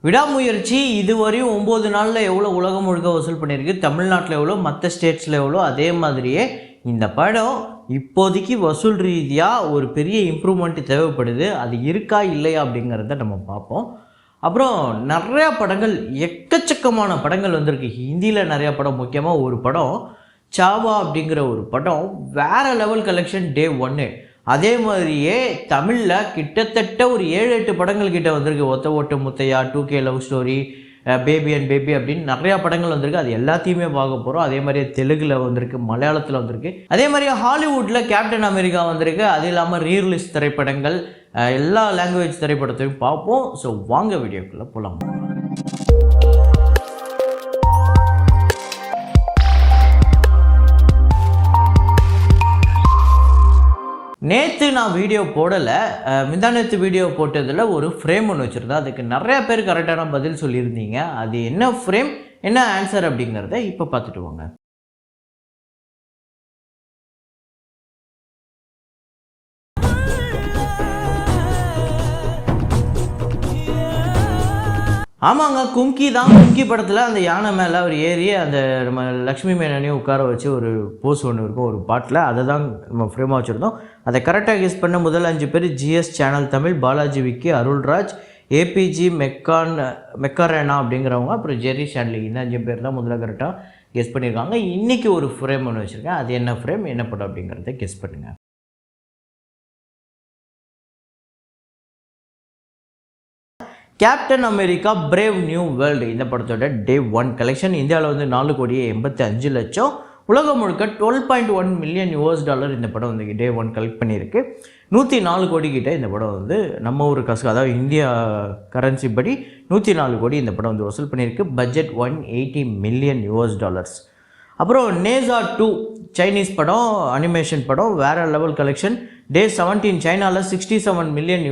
விடாமுயற்சி இதுவரையும் 9 நாளில் எவ்வளோ உலகம் முழுக்க வசூல் பண்ணியிருக்கு, தமிழ்நாட்டில் எவ்வளோ, மற்ற ஸ்டேட்ஸில் எவ்வளோ, அதே மாதிரியே இந்த படம் இப்போதைக்கு வசூல் ரீதியாக ஒரு பெரிய இம்ப்ரூவ்மெண்ட் தேவைப்படுது. அது இருக்கா இல்லையா அப்படிங்கிறத நம்ம பார்ப்போம். அப்புறம் நிறையா படங்கள், எக்கச்சக்கமான படங்கள் வந்திருக்கு. ஹிந்தியில் நிறையா படம், முக்கியமாக ஒரு படம் சாவா அப்படிங்கிற ஒரு படம் வேறு லெவல் கலெக்ஷன் டே 1. அதே மாதிரியே தமிழில் கிட்டத்தட்ட ஒரு 7-8 படங்கள் கிட்ட வந்திருக்கு. Otha Ottu Muthaiya, 2K love story, baby and baby அப்படின்னு நிறையா படங்கள் வந்திருக்கு. அது எல்லாத்தையுமே பார்க்க போகிறோம். அதே மாதிரியே தெலுங்கில் வந்திருக்கு, மலையாளத்தில் வந்திருக்கு. அதே மாதிரியே ஹாலிவுட்டில் கேப்டன் அமெரிக்கா வந்திருக்கு. அது இல்லாமல் ரீரிலீஸ் திரைப்படங்கள், எல்லா லாங்குவேஜ் திரைப்படத்தையும் பார்ப்போம். ஸோ வாங்க வீடியோக்குள்ளே போகலாம். நேற்று நான் வீடியோ போடலை, முந்தாநேற்று வீடியோ போட்டதில் ஒரு ஃப்ரேம் ஒன்று வச்சுருந்தேன். அதுக்கு நிறையா பேர் கரெக்டான பதில் சொல்லியிருந்தீங்க. அது என்ன ஃப்ரேம், என்ன ஆன்சர் அப்படிங்கிறத இப்போ பார்த்துட்டு வாங்க. ஆமாங்க, கும்கி தான். கும்கி படத்தில் அந்த யானை மேலே அவர் ஏறி அந்த நம்ம லக்ஷ்மி மேனனையும் உட்கார வச்சு ஒரு போஸ் ஒன்று இருக்கும் ஒரு பாட்டில். அதை தான் நம்ம ஃப்ரேமாக வச்சுருந்தோம். அதை கரெக்டாக கெஸ் பண்ண முதல் 5 பேர் GS channel Tamil, Balaji Vicky, Arulraj, APG மெக்காரேனா அப்படிங்கிறவங்க, அப்புறம் ஜெரி ஷான்லி. இந்த 5 பேர் தான் முதல்ல கரெக்டாக கெஸ் பண்ணியிருக்காங்க. இன்றைக்கி ஒரு ஃப்ரேம் ஒன்று வச்சுருக்கேன். அது என்ன ஃப்ரேம், என்ன படம் அப்படிங்கிறத கெஸ் பண்ணுங்கள். Captain America brave new world இந்த படத்தோட டே 1 கலெக்ஷன் இந்தியாவில் வந்து 4,85,00,000, உலகம் முழுக்க $12.1 மில்லியன் இந்த படம் வந்து டே 1 கலெக்ட் பண்ணியிருக்கு. 104 கோடி கிட்ட இந்த படம் வந்து நம்ம ஊர் காசு, அதாவது இந்தியா கரன்சி படி 104 கோடி இந்த படம் வந்து வசூல் பண்ணியிருக்கு. Budget $180 million. அப்புறம் நேசா 2 சைனீஸ் படம், அனிமேஷன் படம், வேறு லெவல் கலெக்ஷன். டே 17 சைனாவில் $67 மில்லியன்,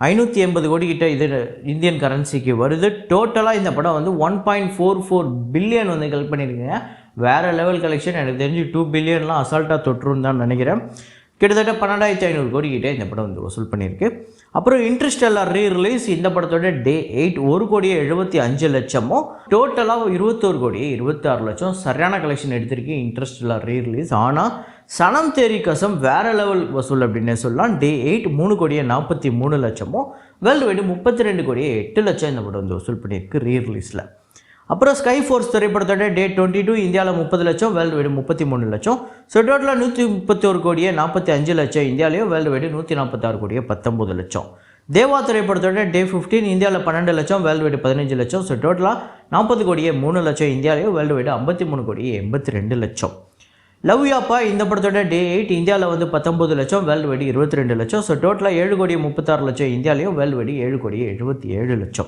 580 கோடி கிட்ட இது இந்தியன் கரன்சிக்கு வருது. டோட்டலாக இந்த படம் வந்து 1.44 பில்லியன் வந்து கலெக்ட் பண்ணியிருக்கீங்க. வேறு லெவல் கலெக்ஷன். எனக்கு தெரிஞ்சு 2 பில்லியன்லாம் அசால்ட்டாக தொற்றுன்னு தான் நினைக்கிறேன். கிட்டத்தட்ட 12,500 கோடி கிட்டே இந்த படம் வந்து வசூல் பண்ணியிருக்கு. அப்புறம் இன்டர்ஸ்டெல்லார் ரீரிலீஸ் இந்த படத்தோட டே 8 1,75,00,000, டோட்டலாக 21,26,00,000 சரியான கலெக்ஷன் எடுத்திருக்கு இன்டர்ஸ்டெல்லார் ரீரிலீஸ். ஆனால் சனம் தேரி கசம் வேறு லெவல் வசூல் அப்படின்னு சொல்லலாம். டே 8 3,43,00,000, வேர்ல்டு வைடு 32,08,00,000 இந்த படம் வந்து வசூல் பண்ணியிருக்கு ரீரிலீஸில். அப்புறம் ஸ்கை ஃபோர்ஸ் திரைப்படத்தோட டே 22 இந்தியாவில் 30,00,000, வேர்ல்டு வைடு 33,00,000. ஸோ டோட்டலாக 131,45,00,000 இந்தியாவிலையும், வேர்ல்டு வைடு 146,19,00,000. தேவா திரைப்படத்தோட டே 15 இந்தியாவில் 12,00,000, வேர்ல்டு வைடு 15,00,000. ஸோ டோட்டலாக 40,03,00,000 இந்தியாவிலையும், வேர்ல்டு வைடு 53,82,00,000. லவ் யாப்பா இந்த படத்தோட டே 8 இந்தியாவில் வந்து 19,00,000, வேர்ல்டு வைடு 22,00,000. ஸோ டோட்டலாக 7,36,00,000 இந்தியாவிலையும், வேர்ல்டு வைடு 7,77,00,000.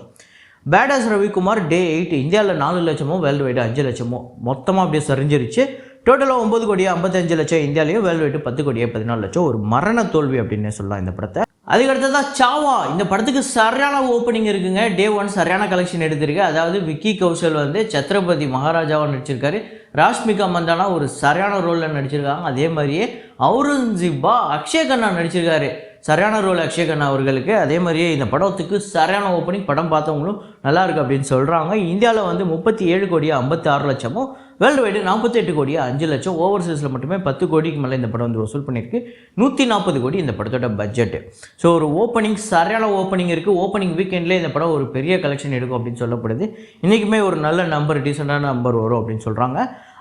பேடாஸ் ரவிக்குமார் டே 8 இந்தியாவில் 4,00,000, வேர்ல்டு வைடு 5,00,000, மொத்தமாக அப்படியே சரிஞ்சிருச்சு. டோட்டலாக 9,55,00,000 இந்தியாவிலையும், வேர்ல்டு வைடு 10,14,00,000. ஒரு மரண தோல்வி அப்படின்னு சொல்லலாம் இந்த படத்தை. அதுக்கடுத்ததான் சாவா. இந்த படத்துக்கு சரியான ஓப்பனிங் இருக்குங்க. டே 1 சரியான கலெக்ஷன் எடுத்திருக்கு. அதாவது விக்கி கௌஷல் வந்து சத்ரபதி மகாராஜாவாக நடிச்சிருக்காரு. ராஷ்மிகா மந்தானா ஒரு சரியான ரோலில் நடிச்சிருக்காங்க. அதே மாதிரியே அவுரங்கசீப்பா அக்ஷய் கண்ணா நடிச்சிருக்காரு. சரியான ரோல் அக்ஷய் கண்ணா அவர்களுக்கு. அதே மாதிரியே இந்த படத்துக்கு சரியான ஓப்பனிங். படம் பார்த்தவங்களும் நல்லா இருக்குது அப்படின்னு சொல்கிறாங்க. இந்தியாவில் வந்து 37,56,00,000, வேர்ல்டு வைடு 48,05,00,000. ஓவர்சீஸில் மட்டுமே 10 கோடிக்கு மேலே இந்த படம் வந்து வசூல் பண்ணியிருக்கு. 140 கோடி இந்த படத்தோட பட்ஜெட்டு. ஸோ ஒரு ஓப்பனிங், சரியான ஓப்பனிங் இருக்குது. ஓப்பனிங் வீக்கெண்ட்லேயே இந்த படம் ஒரு பெரிய கலெக்ஷன் எடுக்கும் அப்படின்னு சொல்லப்படுது. இன்றைக்குமே ஒரு நல்ல நம்பர், டீசெண்டான நம்பர் வரும் அப்படின்னு சொல்கிறாங்க.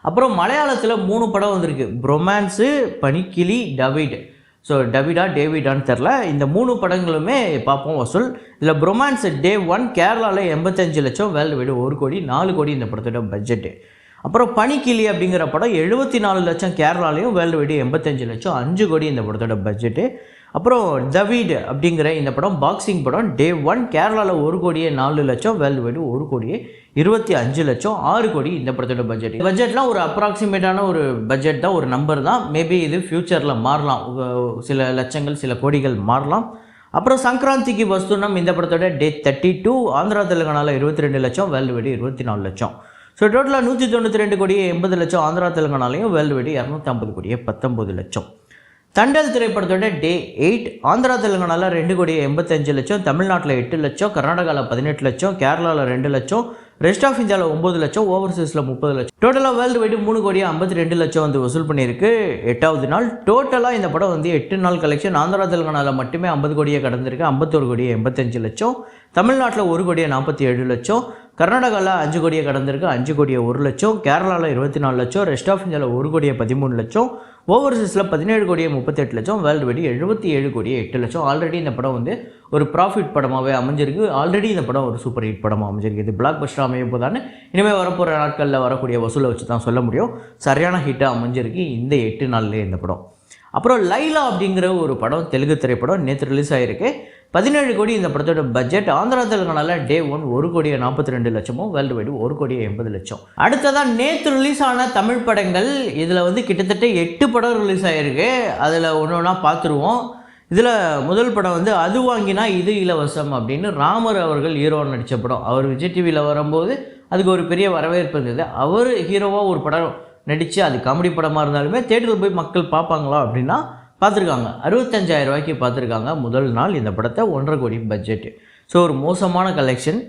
அப்புறம் மலையாளத்தில் 3 படம் வந்திருக்கு. ரொமான்ஸு, பனிக்கிளி, டவிட். ஸோ டேவிடான்னு தெரில. இந்த 3 படங்களுமே பார்ப்போம் வசூல். இதில் ரொமான்ஸ் டே 1 கேரளாவில் 85,00,000, வேர்ல்டு வைடு 1 கோடி, 4 கோடி இந்த படத்தோட பட்ஜெட்டு. அப்புறம் பனிக்கிளி அப்படிங்கிற படம் 74,00,000 கேரளாலையும், வேர்ல்டு வைடு 85,00,000, 5 கோடி இந்த படத்தோட பட்ஜெட்டு. அப்புறம் டவிட் அப்படிங்கிற இந்த படம் பாக்ஸிங் படம். டே 1 கேரளாவில் 1,04,00,000, வேர்ல்டு வைடு 1,25,00,000, 6 கோடி இந்த படத்தோட பட்ஜெட். பட்ஜெட்லாம் ஒரு அப்ராக்சிமேட்டான ஒரு பட்ஜெட் தான், ஒரு நம்பர் தான். மேபி இது ஃப்யூச்சரில் மாறலாம், சில லட்சங்கள் சில கோடிகள் மாறலாம். அப்புறம் சங்கராந்திக்கு வஸ்துனம் இந்த படத்தோட டே 32 ஆந்திரா தெலுங்கானாவில் 22,00,000, வேர்ல்டு வைடு 24,00,000. ஸோ டோட்டலாக 192,80,00,000 ஆந்திரா தெலுங்கானாலையும், வேர்ல்டு வைடு 250,19,00,000. தண்டல் திரைப்படத்தோட டே 8 ஆந்திரா தெலுங்கானாவில் 2,85,00,000, தமிழ்நாட்டில் 8 லட்சம், கர்நாடகாவில் 18 லட்சம், கேரளாவில் 2 லட்சம், ரெஸ்ட் ஆஃப் இந்தியாவில் 9 லட்சம், ஓவர்சீஸில் 30 லட்சம். டோட்டலாக வேர்ல்டு வைடு 3,52,00,000 வந்து வசூல் பண்ணியிருக்கு 8வது நாள். டோட்டலாக இந்த படம் வந்து 8 நாள் கலெக்ஷன் ஆந்திரா தெலுங்கானாவில் மட்டுமே 50 கோடியை கடந்திருக்கு, 51,85,00,000. தமிழ்நாட்டில் 1,47,00,000, கர்நாடகாவில் 5 கோடியை கடந்திருக்கு, 5,01,00,000, கேரளாவில் 24 லட்சம், ரெஸ்ட் ஆஃப் இந்தியாவில் 1,13,00,000, ஓவர்சீஸில் 17,38,00,000, வேர்ல்டு வைடு 77,08,00,000. ஆல்ரெடி இந்த படம் வந்து ஒரு ப்ராஃபிட் படமாகவே அமைஞ்சிருக்கு. ஆல்ரெடி இந்த படம் ஒரு சூப்பர் ஹிட் படமாக அமைஞ்சிருக்கு. இது பிளாக் பஸ்டர் அமைய போதான்னு இனிமேல் வரப்போகிற நாட்களில் வரக்கூடிய வசூலை வச்சு தான் சொல்ல முடியும். சரியான ஹிட்டாக அமைஞ்சிருக்கு இந்த 8 நாள்லேயே இந்த படம். அப்புறம் லைலா அப்படிங்கிற ஒரு படம், தெலுங்கு திரைப்படம், நேற்று ரிலீஸ் ஆகிருக்கு. 17 கோடி இந்த படத்தோட பட்ஜெட். ஆந்திரா தெலுங்கானாவில் டே 1 1,42,00,000, வேர்ல்டு வைடு 1,80,00,000. அடுத்ததான் நேற்று ரிலீஸ் ஆன தமிழ் படங்கள். இதில் வந்து கிட்டத்தட்ட 8 படம் ரிலீஸ் ஆகிருக்கு. அதில் ஒன்று ஒன்றா பார்த்துருவோம். இதில் முதல் படம் வந்து அது வாங்கினா இது இலவசம் அப்படின்னு ராமர் அவர்கள் ஹீரோவாக நடித்த படம். அவர் விஜய் டிவியில் வரும்போது அதுக்கு ஒரு பெரிய வரவேற்பு இருந்தது. அவர் ஹீரோவாக ஒரு படம் நடித்து அது காமெடி படமாக இருந்தாலுமே தேட்டரில் போய் மக்கள் பார்ப்பாங்களா அப்படின்னா பார்த்துருக்காங்க. 65,000 ரூபாய்க்கு பார்த்துருக்காங்க முதல் நாள் இந்த படத்தை. 1.5 கோடி பட்ஜெட்டு. ஸோ ஒரு மோசமான கலெக்ஷன்.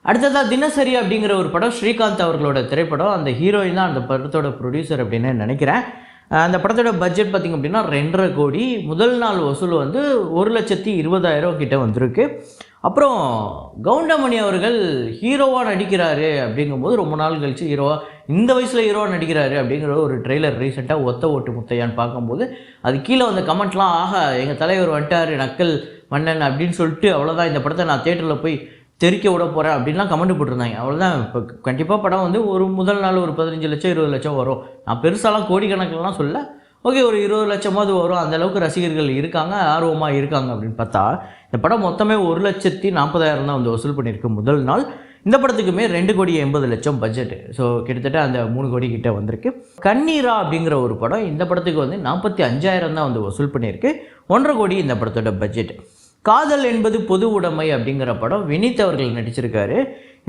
அடுத்ததாக தினசரி அப்படிங்கிற ஒரு படம், ஸ்ரீகாந்த் அவர்களோட திரைப்படம். அந்த ஹீரோயின் தான் அந்த படத்தோட ப்ரொடியூசர் அப்படின்னு நினைக்கிறேன். அந்த படத்தோட பட்ஜெட் பார்த்திங்க அப்படின்னா 2.5 கோடி. முதல் நாள் வசூல் வந்து 1,20,000 கிட்ட வந்திருக்கு. அப்புறம் கவுண்டமணி அவர்கள் ஹீரோவாக நடிக்கிறாரு அப்படிங்கும்போது ரொம்ப நாள் கழித்து இந்த வயசில் ஹீரோவாக நடிக்கிறாரு அப்படிங்கிற ஒரு ட்ரெய்லர் ரீசெண்டாக ஒத்த ஓட்டு முத்தையான்னு பார்க்கும்போது அது கீழே வந்த கமெண்ட்லாம், ஆஹா எங்கள் தலைவர் வந்துட்டார் நக்கல் மன்னன் அப்படின்னு சொல்லிட்டு, அவ்வளோதான் இந்த படத்தை நான் தேட்டரில் போய் தெரிக்க விட போகிறேன் அப்படின்லாம் கமெண்ட் போட்டிருந்தாங்க. அவ்வளோதான். இப்போ கண்டிப்பாக படம் வந்து ஒரு முதல் நாள் ஒரு 15 லட்சம் 20 லட்சம் வரும். நான் பெருசாலாம் கோடிக்கணக்கிலலாம் சொல்ல, ஓகே ஒரு 20 லட்சமாவது வரும். அந்தளவுக்கு ரசிகர்கள் இருக்காங்க, ஆர்வமாக இருக்காங்க அப்படின்னு பார்த்தா இந்த படம் மொத்தமே 1,40,000 தான் வந்து வசூல் பண்ணியிருக்கு முதல் நாள். இந்த படத்துக்குமே 2,80,00,000 பட்ஜெட்டு. ஸோ கிட்டத்தட்ட அந்த 3 கோடி கிட்ட வந்திருக்கு. கண்ணீரா அப்படிங்கிற ஒரு படம், இந்த படத்துக்கு வந்து 45,000 தான் வந்து வசூல் பண்ணியிருக்கு. 1.5 கோடி இந்த படத்தோட பட்ஜெட். காதல் என்பது பொது உடைமை அப்படிங்கிற படம், வினித் அவர்கள் நடிச்சிருக்காரு.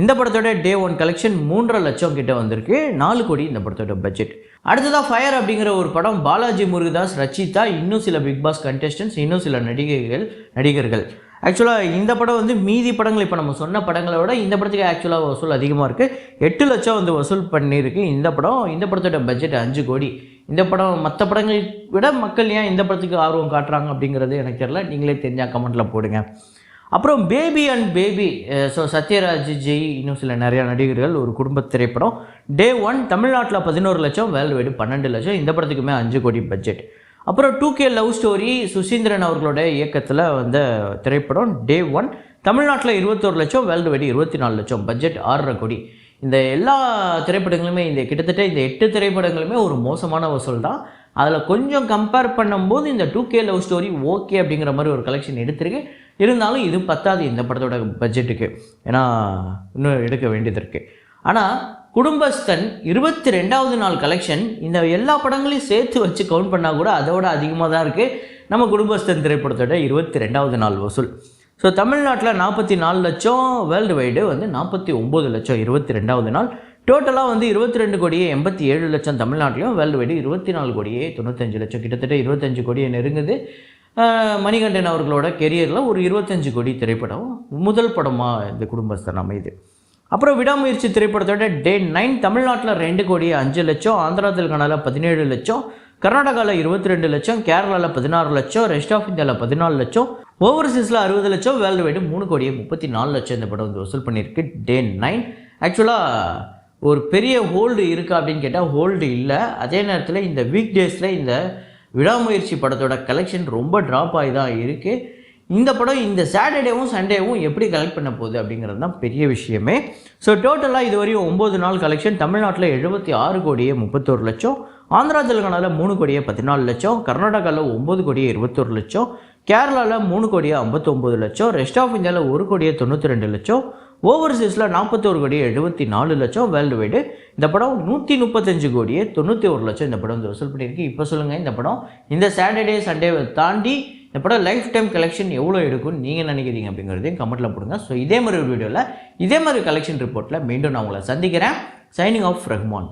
இந்த படத்தோட டே 1 கலெக்ஷன் 3.5 லட்சம் கிட்ட வந்திருக்கு. 4 கோடி இந்த படத்தோட பட்ஜெட். அடுத்ததாக ஃபயர் அப்படிங்கிற ஒரு படம், பாலாஜி முருகதாஸ், ரச்சிதா, இன்னும் சில பிக் பாஸ் கண்டெஸ்டன்ஸ், இன்னும் சில நடிகர்கள். ஆக்சுவலாக இந்த படம் வந்து மீதி படங்கள் இப்போ நம்ம சொன்ன படங்களை விட இந்த படத்துக்கு ஆக்சுவலாக வசூல் அதிகமாக இருக்குது. 8 லட்சம் வந்து வசூல் பண்ணியிருக்கு இந்த படம். இந்த படத்தோட பட்ஜெட் 5 கோடி. இந்த படம் மற்ற படங்களை விட மக்கள் ஏன் இந்த படத்துக்கு ஆர்வம் காட்டுறாங்க அப்படிங்கிறது எனக்கு தெரியல. நீங்களே தெரிஞ்சால் கமெண்ட்டில் போடுங்க. அப்புறம் baby and baby, so Sathyaraj, Jai, இன்னும் சில நிறையா நடிகர்கள், ஒரு குடும்ப திரைப்படம். டே 1 தமிழ்நாட்டில் 11 லட்சம், வேர்ல்டு வைடு 12 லட்சம். இந்த படத்துக்குமே 5 கோடி பட்ஜெட். அப்புறம் 2K லவ் ஸ்டோரி, சுசீந்திரன் அவர்களோட இயக்கத்தில் வந்த திரைப்படம். டே 1 தமிழ்நாட்டில் 21 லட்சம், வேர்ல்டு வைடு 24 லட்சம், பட்ஜெட் 6.5 கோடி. இந்த எல்லா திரைப்படங்களுமே கிட்டத்தட்ட இந்த 8 திரைப்படங்களுமே ஒரு மோசமான வசூல் தான். அதில் கொஞ்சம் கம்பேர் பண்ணும்போது இந்த 2K லவ் ஸ்டோரி ஓகே அப்படிங்கிற மாதிரி ஒரு கலெக்ஷன் எடுத்திருக்கு. இருந்தாலும் இது பத்தாது இந்த படத்தோட பட்ஜெட்டுக்கு, ஏன்னா இன்னும் எடுக்க வேண்டியது இருக்குது. ஆனால் குடும்பஸ்தன் 22வது நாள் கலெக்ஷன் இந்த எல்லா படங்களையும் சேர்த்து வச்சு கவுண்ட் பண்ணால் கூட அதோட அதிகமாக தான் இருக்குது நம்ம குடும்பஸ்தன் திரைப்படத்தோட 22வது நாள் வசூல். ஸோ தமிழ்நாட்டில் 44 லட்சம், வேர்ல்டு வைடு வந்து 49 லட்சம் 22வது நாள். டோட்டலாக வந்து 22 கோடியே 87 லட்சம் தமிழ்நாட்டிலையும், வேர்ல்டு வைடு 24 கோடியே 95 லட்சம், கிட்டத்தட்ட 25 கோடியை நெருங்குது. மணிகண்டன் அவர்களோட கெரியரில் ஒரு 25 கோடி திரைப்படம் முதல் படமாக இந்த குடும்பஸ்தன் அமையுது. அப்புறம் விடாமுயற்சி திரைப்படத்தோட டே 9 தமிழ்நாட்டில் 2 கோடியே 5 லட்சம், ஆந்திரா தெலுங்கானாவில் 17 லட்சம், கர்நாடகாவில் 22 லட்சம், கேரளாவில் 16 லட்சம், ரெஸ்ட் ஆஃப் இந்தியாவில் 14 லட்சம், ஓவர்சீஸில் 60 லட்சம், வேர்ல்டு வைடு 3 கோடியே 34 லட்சம் இந்த படம் வந்து வசூல் பண்ணியிருக்கு டே 9. ஆக்சுவலாக ஒரு பெரிய ஹோல்டு இருக்கா அப்படின்னு கேட்டால் ஹோல்டு இல்லை. அதே நேரத்தில் இந்த வீக் டேஸில் இந்த விடாமுயற்சி படத்தோட கலெக்ஷன் ரொம்ப ட்ராப் ஆகி தான் இருக்குது. இந்த படம் இந்த சாட்டர்டேவும் சண்டேவும் எப்படி கலெக்ட் பண்ண போகுது அப்படிங்கிறது தான் பெரிய விஷயமே. ஸோ டோட்டலாக இது வரையும் 9 நாள் கலெக்ஷன் தமிழ்நாட்டில் 76 கோடியே 31 லட்சம், ஆந்திரா தெலுங்கானாவில் 3 கோடியே 14 லட்சம், கர்நாடகாவில் 9 கோடியே 21 லட்சம், கேரளாவில் 3 கோடியே 59 லட்சம், ரெஸ்ட் ஆஃப் இந்தியாவில் 1 கோடியே 92 லட்சம், ஓவர்சீஸில் 41 கோடியே 74 லட்சம், வேர்ல்டு வைடு இந்த படம் 135 கோடியே 91 லட்சம் இந்த படம் வந்து வசூல் பண்ணியிருக்கு. இப்போ சொல்லுங்கள், இந்த படம் இந்த சாட்டர்டே சண்டேவை தாண்டி இந்த படம் லைஃப் டைம் கலெக்ஷன் எவ்வளோ எடுக்கும்னு நீங்கள் நினைக்கிறீங்க அப்படிங்கிறதையும் கமெண்ட்டில் போடுங்க. ஸோ இதே மாதிரி ஒரு வீடியோவில் இதே மாதிரி கலெக்ஷன் ரிப்போர்ட்டில் மீண்டும் நான் உங்களை சந்திக்கிறேன். Signing off Rahman.